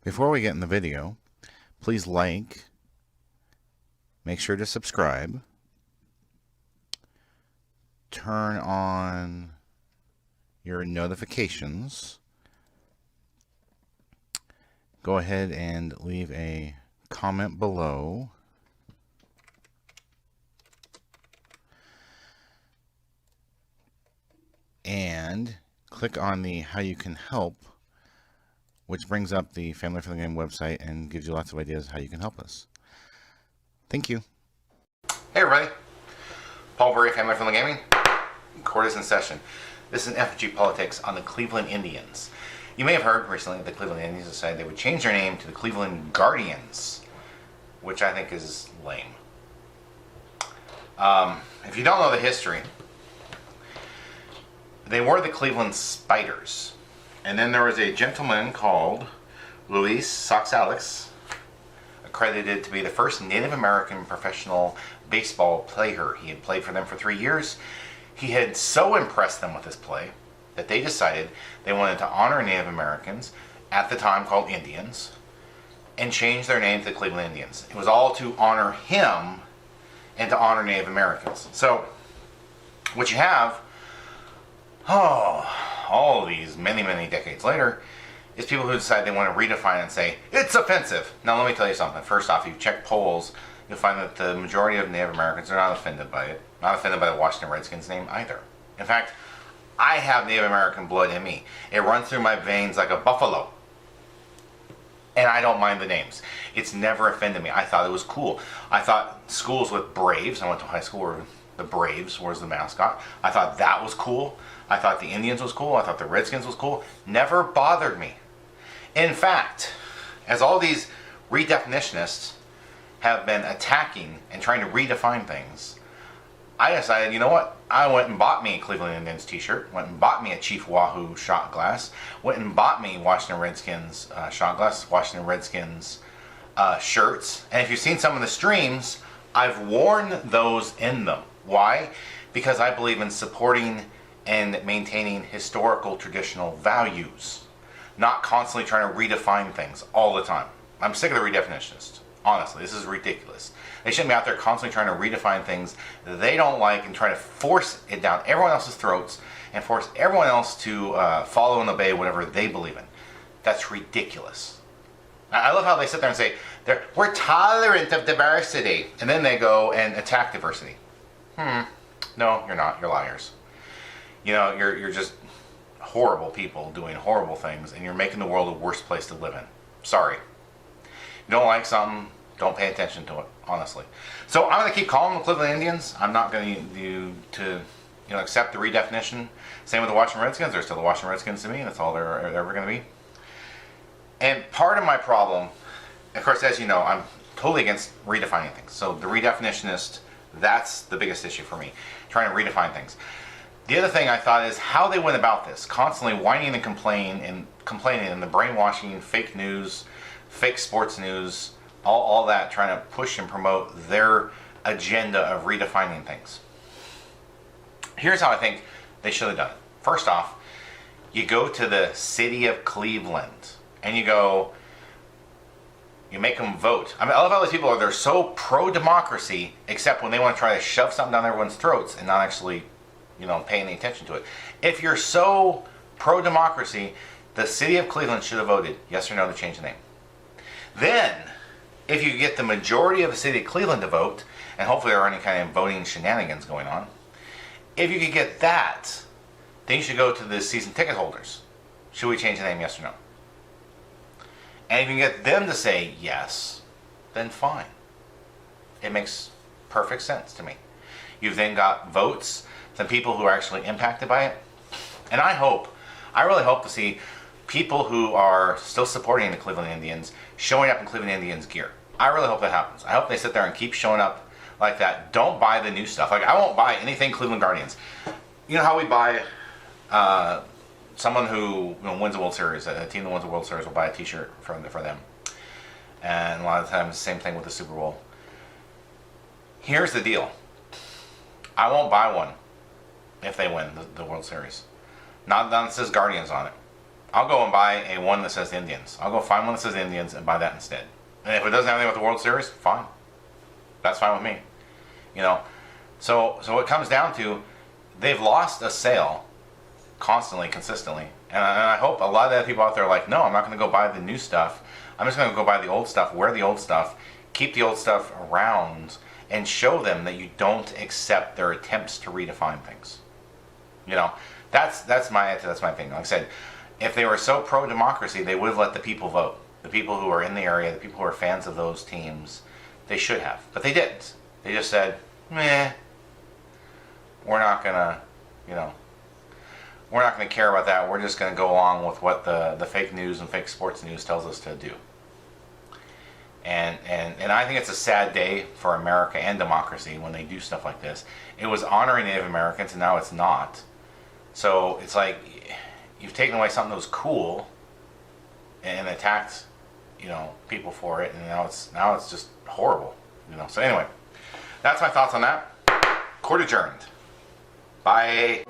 Before we get in the video, please like, make sure to subscribe, turn on your notifications, go ahead and leave a comment below, and click on the How You Can Help, which brings up the Family Friendly Game website and gives you lots of ideas how you can help us. Thank you. Hey everybody, Paul Burry, Family Friendly Gaming. Court is in session. This is an FFG politics on the Cleveland Indians. You may have heard recently that the Cleveland Indians decided they would change their name to the Cleveland Guardians, which I think is lame. If you don't know the history, they were the Cleveland Spiders. And then there was a gentleman called Luis Sox Alex, accredited to be the first Native American professional baseball player. He had played for them for 3 years. He had so impressed them with his play that they decided they wanted to honor Native Americans, at the time called Indians, and change their name to the Cleveland Indians. It was all to honor him and to honor Native Americans. So what you have, all of these many decades later, is people who decide they want to redefine and say, it's offensive. Now let me tell you something. First off, if you check polls, you'll find that the majority of Native Americans are not offended by it. Not offended by the Washington Redskins name either. In fact, I have Native American blood in me. It runs through my veins like a buffalo. And I don't mind the names. It's never offended me. I thought it was cool. I thought schools with Braves, I went to high school where the Braves was the mascot. I thought that was cool. I thought the Indians was cool. I thought the Redskins was cool. Never bothered me. In fact, as all these redefinitionists have been attacking and trying to redefine things, I decided, you know what? I went and bought me a Cleveland Indians t-shirt, went and bought me a Chief Wahoo shot glass, went and bought me Washington Redskins shot glass, Washington Redskins shirts. And if you've seen some of the streams, I've worn those in them. Why? Because I believe in supporting and maintaining historical traditional values, not constantly trying to redefine things all the time. I'm sick of the redefinitionists. Honestly, this is ridiculous. They shouldn't be out there constantly trying to redefine things that they don't like and try to force it down everyone else's throats and force everyone else to follow and obey whatever they believe in. That's ridiculous. I love how they sit there and say, we're tolerant of diversity, and then they go and attack diversity. No, you're not. You're liars. You know, you're just horrible people doing horrible things, and you're making the world a worse place to live in. Sorry. You don't like something, don't pay attention to it, honestly. So I'm going to keep calling them the Cleveland Indians. I'm not going to accept the redefinition. Same with the Washington Redskins. They're still the Washington Redskins to me. That's all they're ever going to be. And part of my problem, of course, as you know, I'm totally against redefining things. So the redefinitionist, that's the biggest issue for me, trying to redefine things. The other thing I thought is how they went about this, constantly whining and complaining and the brainwashing, fake news, fake sports news, all that, trying to push and promote their agenda of redefining things. Here's how I think they should have done it. First off, you go to the city of Cleveland and you make them vote. I mean, I love how these people they're so pro-democracy, except when they want to try to shove something down everyone's throats and not actually pay any attention to it. If you're so pro-democracy, the city of Cleveland should have voted yes or no to change the name. Then, if you get the majority of the city of Cleveland to vote, and hopefully there aren't any kind of voting shenanigans going on, if you could get that, then you should go to the season ticket holders. Should we change the name, yes or no? And if you can get them to say yes, then fine. It makes perfect sense to me. You've then got votes from people who are actually impacted by it. And I really hope to see people who are still supporting the Cleveland Indians showing up in Cleveland Indians gear. I really hope that happens. I hope they sit there and keep showing up like that. Don't buy the new stuff. Like, I won't buy anything Cleveland Guardians. You know how we buy someone who wins a World Series, a team that wins a World Series will buy a t-shirt for them. And a lot of times, same thing with the Super Bowl. Here's the deal. I won't buy one if they win the World Series. Not that it says Guardians on it. I'll go and buy a one that says Indians. I'll go find one that says Indians and buy that instead. And if it doesn't have anything with the World Series, fine. That's fine with me. You know, so it comes down to, they've lost a sale constantly, consistently. And I hope a lot of the people out there are like, no, I'm not going to go buy the new stuff. I'm just going to go buy the old stuff, wear the old stuff, keep the old stuff around, and show them that you don't accept their attempts to redefine things. You know, that's my thing. Like I said, if they were so pro-democracy, they would have let the people vote. The people who are in the area, the people who are fans of those teams, they should have. But they didn't. They just said, meh, we're not going to, you know, we're not going to care about that. We're just going to go along with what the fake news and fake sports news tells us to do. And I think it's a sad day for America and democracy when they do stuff like this. It was honoring Native Americans, and now it's not. So it's like, you've taken away something that was cool and attacked, you know, people for it, and now it's just horrible, you know. So anyway, that's my thoughts on that. Court adjourned. Bye.